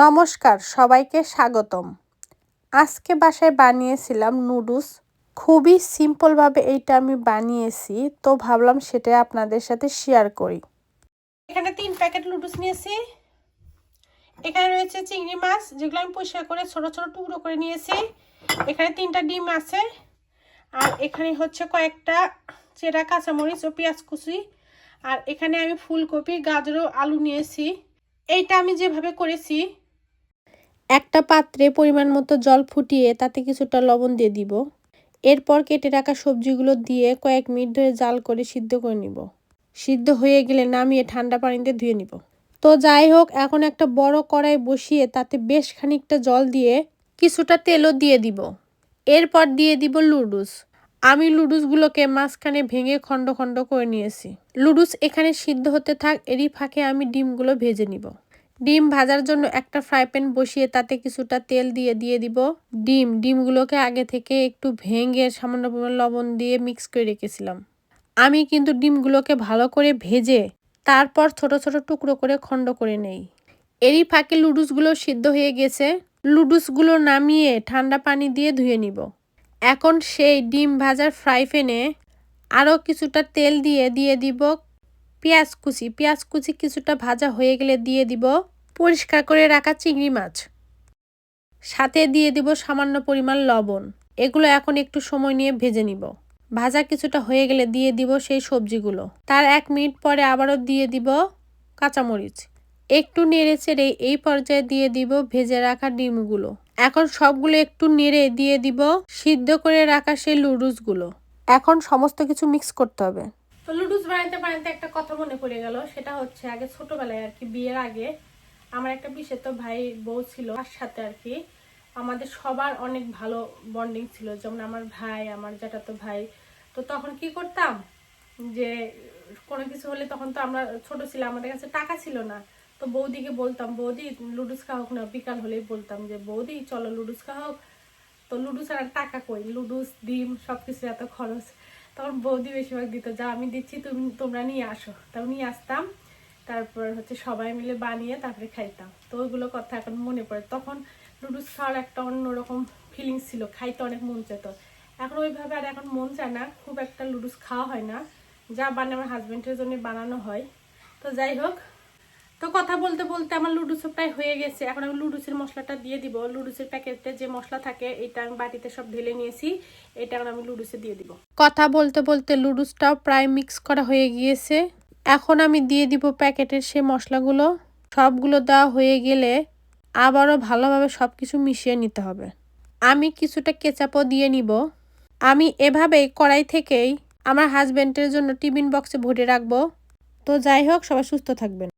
নমস্কার, সবাইকে স্বাগতম। আজকে বাসায় বানিয়েছিলাম নুডলস। খুবই সিম্পলভাবে এইটা আমি বানিয়েছি, তো ভাবলাম সেটা আপনাদের সাথে শেয়ার করি। এখানে 3 প্যাকেট নুডলস নিয়েছি। এখানে রয়েছে চিংড়ি মাছ, যেগুলো আমি পরিষ্কার করে ছোট ছোট টুকরো করে নিয়েছি। এখানে 3টা ডিম আছে, আর এখানে হচ্ছে কয়েকটা চেরা কাঁচামরিচ ও পেঁয়াজ কুচি, আর এখানে আমি ফুলকপি, গাজর ও আলু নিয়েছি। এইটা আমি যেভাবে করেছি, একটা পাত্রে পরিমাণ মতো জল ফুটিয়ে তাতে কিছুটা লবণ দিয়ে দিব। এরপর কেটে রাখা সবজিগুলো দিয়ে কয়েক মিনিট ধরে জাল করে সিদ্ধ করে নিব। সিদ্ধ হয়ে গেলে নামিয়ে ঠান্ডা পানিতে ধুয়ে নিব। তো যাই হোক, এখন একটা বড় কড়াই বসিয়ে তাতে বেশ খানিকটা জল দিয়ে কিছুটা তেলও দিয়ে দিব। এরপর দিয়ে দিব লুডুস। আমি লুডুসগুলোকে মাঝখানে ভেঙে খণ্ড খণ্ড করে নিয়েছি। লুডুস এখানে সিদ্ধ হতে থাক, এরই ফাঁকে আমি ডিমগুলো ভেজে নিব। ডিম ভাজার জন্য একটা ফ্রাই প্যান বসিয়ে তাতে কিছুটা তেল দিয়ে দিব ডিমগুলোকে আগে থেকে একটু ভেঙে সামান্য পরিমাণ লবণ দিয়ে মিক্স করে রেখেছিলাম। আমি কিন্তু ডিমগুলোকে ভালো করে ভেজে তারপর ছোট ছোট টুকরো করে খণ্ড করে নেই। এরই ফাঁকে লুডুসগুলো সিদ্ধ হয়ে গেছে। লুডুসগুলো নামিয়ে ঠান্ডা পানি দিয়ে ধুয়ে নিব। এখন সেই ডিম ভাজার ফ্রাই প্যানে আরও কিছুটা তেল দিয়ে দিব পেঁয়াজ কুচি কিছুটা ভাজা হয়ে গেলে দিয়ে দিব পরিষ্কার করে রাখা চিংড়ি মাছ। সাথে দিয়ে দিব সামান্য পরিমাণ লবণ। এগুলো এখন একটু সময় নিয়ে ভেজে নিব। ভাজা কিছুটা হয়ে গেলে দিয়ে দিব সেই সবজিগুলো। তার 1 মিনিট পরে আবারও দিয়ে দিব কাঁচামরিচ। একটু নেড়ে চেড়ে এই পর্যায়ে দিয়ে দিব ভেজে রাখা ডিমগুলো। এখন সবগুলো একটু নেড়ে দিয়ে দিব সিদ্ধ করে রাখা সেই লুডুসগুলো। এখন সমস্ত কিছু মিক্স করতে হবে। তো লুডুস বানাইতে একটা কথা মনে পড়ে গেল। সেটা হচ্ছে আগে ছোটবেলায় আর কি, বিয়ের আগে আমার একটা বিশেষ ভাই বউ ছিল, তার সাথে আর কি আমাদের সবার অনেক ভালো বন্ডিং ছিল। যেমন আমার ভাই, আমার জ্যাঠাতো ভাই। তো তখন কি করতাম, যে কোনো কিছু হলে, তখন তো আমরা ছোট ছিলাম, আমাদের কাছে টাকা ছিল না। তো বৌদিকে বলতাম, বৌদি লুডুস খাওয়া হোক না। বিকাল হলেই বলতাম যে বৌদি চলো লুডুস খাওয়া হোক। তো লুডুস আর টাকা কই, লুডুস ডিম সবকিছু এত খরচ। তখন বৌদি বেশিরভাগ দিত, যা আমি দিচ্ছি তোমরা নিয়ে আসো। তাও নিয়ে আসতাম, তারপর হচ্ছে সবাই মিলে বানিয়ে তারপরে খাইতাম। তো ওইগুলো কথা এখন মনে পড়ে। তখন লুডুস খাওয়ার একটা অন্যরকম ফিলিংস ছিল, খাইতে অনেক মন চাইত। এখন ওইভাবে আর এখন মন চায় না, খুব একটা লুডুস খাওয়া হয় না। যা বানায় আমার হাজব্যান্ডের জন্য বানানো হয়। তো যাই হোক, তো কথা বলতে বলতে আমার লুডুসও প্রায় হয়ে গেছে। এখন আমি লুডুসের মশলাটা দিয়ে দিব। লুডুসের প্যাকেটে যে মশলা থাকে, এটা আমি বাটিতে সব ঢেলে নিয়েছি। এটা এখন আমি লুডুসে দিয়ে দিব। কথা বলতে বলতে লুডুসটাও প্রায় মিক্স করা হয়ে গিয়েছে। এখন আমি দিয়ে দিব প্যাকেটের সেই মশলাগুলো। সবগুলো দেওয়া হয়ে গেলে আবারও ভালোভাবে সব কিছু মিশিয়ে নিতে হবে। আমি কিছুটা কেচাপও দিয়ে নিব। আমি এভাবেই কড়াই থেকেই আমার হাজব্যান্ডের জন্য টিফিন বক্সে ভরে রাখবো। তো যাই হোক, সবাই সুস্থ থাকবেন।